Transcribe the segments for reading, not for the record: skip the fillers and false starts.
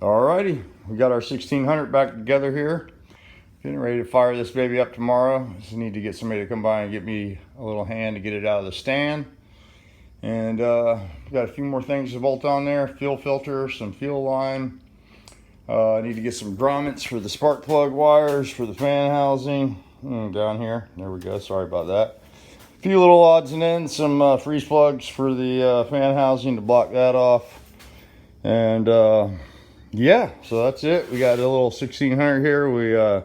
Alrighty, we got our 1600 back together here. Getting ready to fire this baby up tomorrow. Just need to get somebody to come by and give me a little hand to get it out of the stand. And got a few more things to bolt on there. Fuel filter, some fuel line. I need to get some grommets for the spark plug wires for the fan housing. Down here, there we go, sorry about that. A few little odds and ends, some freeze plugs for the fan housing to block that off. And yeah, so that's it. We got a little 1600 here. We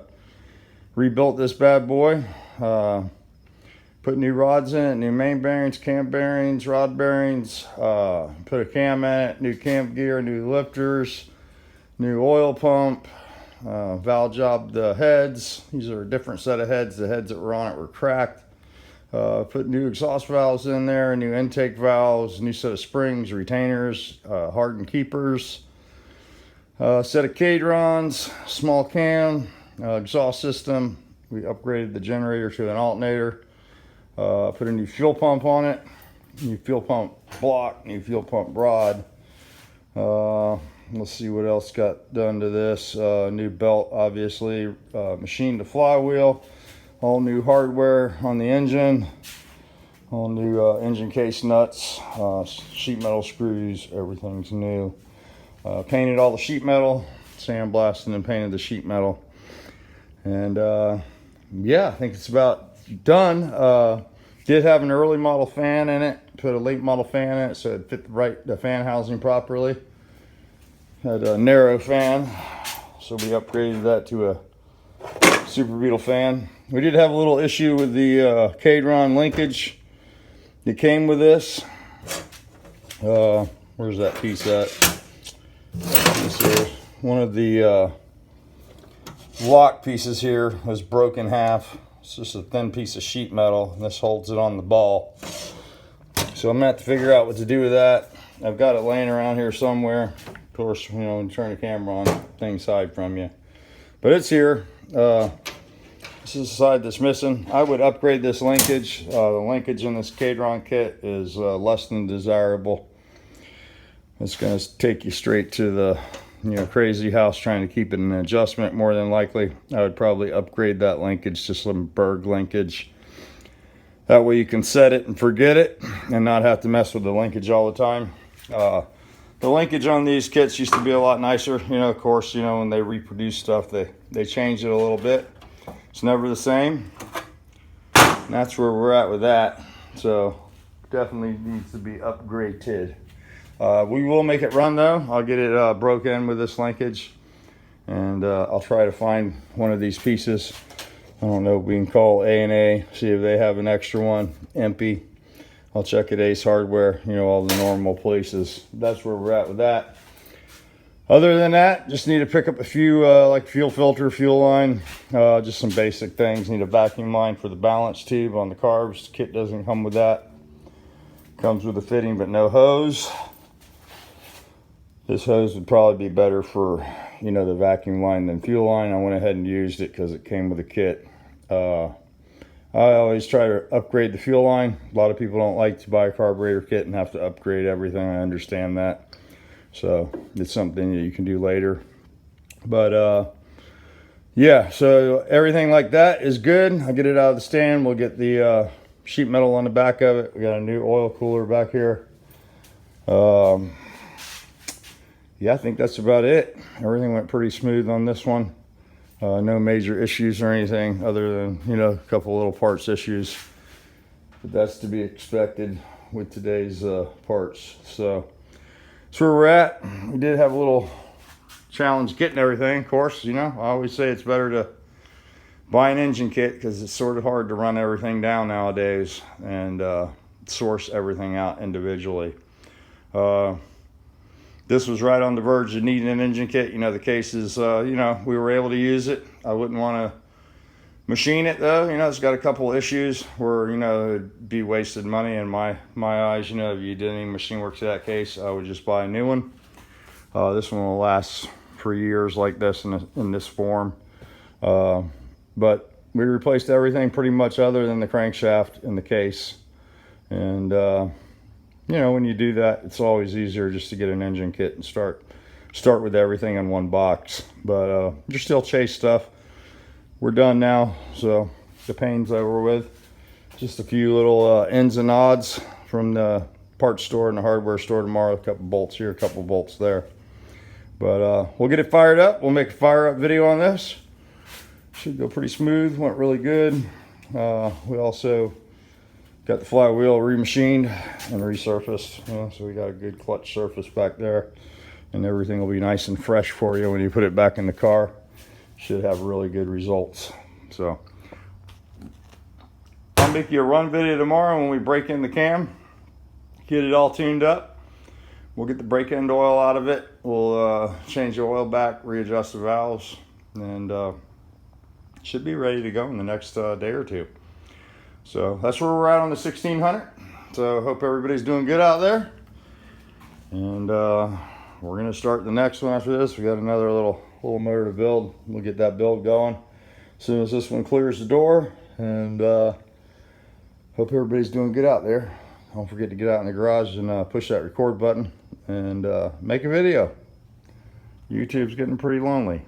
rebuilt this bad boy. Put new rods in it, new main bearings, cam bearings, rod bearings. Put a cam in it, new cam gear, new lifters, new oil pump. Valve job the heads. These are a different set of heads. The heads that were on it were cracked. Put new exhaust valves in there, new intake valves, new set of springs, retainers, hardened keepers. Set of cadrons, small cam, exhaust system. We upgraded the generator to an alternator. Put a new fuel pump on it, new fuel pump block, new fuel pump rod. Let's see what else got done to this. New belt, obviously, machined the flywheel, all new hardware on the engine, all new engine case nuts, sheet metal screws, everything's new. Painted all the sheet metal, sandblasted and painted the sheet metal. And yeah, I think it's about done. Did have an early model fan in it, put a late model fan in it so it fit the fan housing properly. Had a narrow fan, so we upgraded that to a Super Beetle fan. We did have a little issue with the cadron linkage that came with this. Where's that piece at? This here. One of the lock pieces here was broken in half. It's just a thin piece of sheet metal, and this holds it on the ball. So I'm gonna have to figure out what to do with that. I've got it laying around here somewhere. Of course, you know, when you turn the camera on, things hide from you. But it's here. This is the side that's missing. I would upgrade this linkage. The linkage in this cadron kit is less than desirable. It's gonna take you straight to the crazy house trying to keep it in an adjustment. More than likely, I would probably upgrade that linkage to some Berg linkage. That way you can set it and forget it and not have to mess with the linkage all the time. The linkage on these kits used to be a lot nicer. Of course, when they reproduce stuff, they change it a little bit. It's never the same. And that's where we're at with that. So definitely needs to be upgraded. We will make it run though. I'll get it broke in with this linkage, and I'll try to find one of these pieces. I don't know, we can call A&A, see if they have an extra one, empty. I'll check at Ace Hardware, all the normal places. That's where we're at with that. Other than that, just need to pick up a few like fuel filter, fuel line, just some basic things. Need a vacuum line for the balance tube on the carbs. The kit doesn't come with that. Comes with a fitting but no hose. This hose would probably be better for, the vacuum line than fuel line. I went ahead and used it because it came with a kit. I always try to upgrade the fuel line. A lot of people don't like to buy a carburetor kit and have to upgrade everything. I understand that. So it's something that you can do later. But yeah, so everything like that is good. I'll get it out of the stand. We'll get the sheet metal on the back of it. We got a new oil cooler back here. Yeah, I think that's about it. Everything went pretty smooth on this one. No major issues or anything other than, a couple little parts issues. But that's to be expected with today's parts. So that's where we're at. We did have a little challenge getting everything, of course. I always say it's better to buy an engine kit because it's sort of hard to run everything down nowadays and source everything out individually. This was right on the verge of needing an engine kit. The case is, we were able to use it. I wouldn't want to machine it though. It's got a couple issues where, it'd be wasted money in my eyes. If you did any machine work to that case, I would just buy a new one. This one will last for years like this in this form. But we replaced everything pretty much other than the crankshaft and the case. And, when you do that, it's always easier just to get an engine kit and start start with everything in one box. But just still chase stuff. We're done now, so the pain's over with. Just a few little ins and odds from the parts store and the hardware store tomorrow. A couple bolts here, a couple bolts there. But we'll get it fired up. We'll make a fire up video on this. Should go pretty smooth. Went really good. We also got the flywheel remachined and resurfaced. So we got a good clutch surface back there. And everything will be nice and fresh for you when you put it back in the car. Should have really good results. So I'll make you a run video tomorrow when we break in the cam. Get it all tuned up. We'll get the brake end oil out of it. We'll change the oil back, readjust the valves, and should be ready to go in the next day or two. So that's where we're at on the 1600. So hope everybody's doing good out there. And we're gonna start the next one after this. We got another little motor to build. We'll get that build going as soon as this one clears the door. And hope everybody's doing good out there. Don't forget to get out in the garage and push that record button and make a video. YouTube's getting pretty lonely.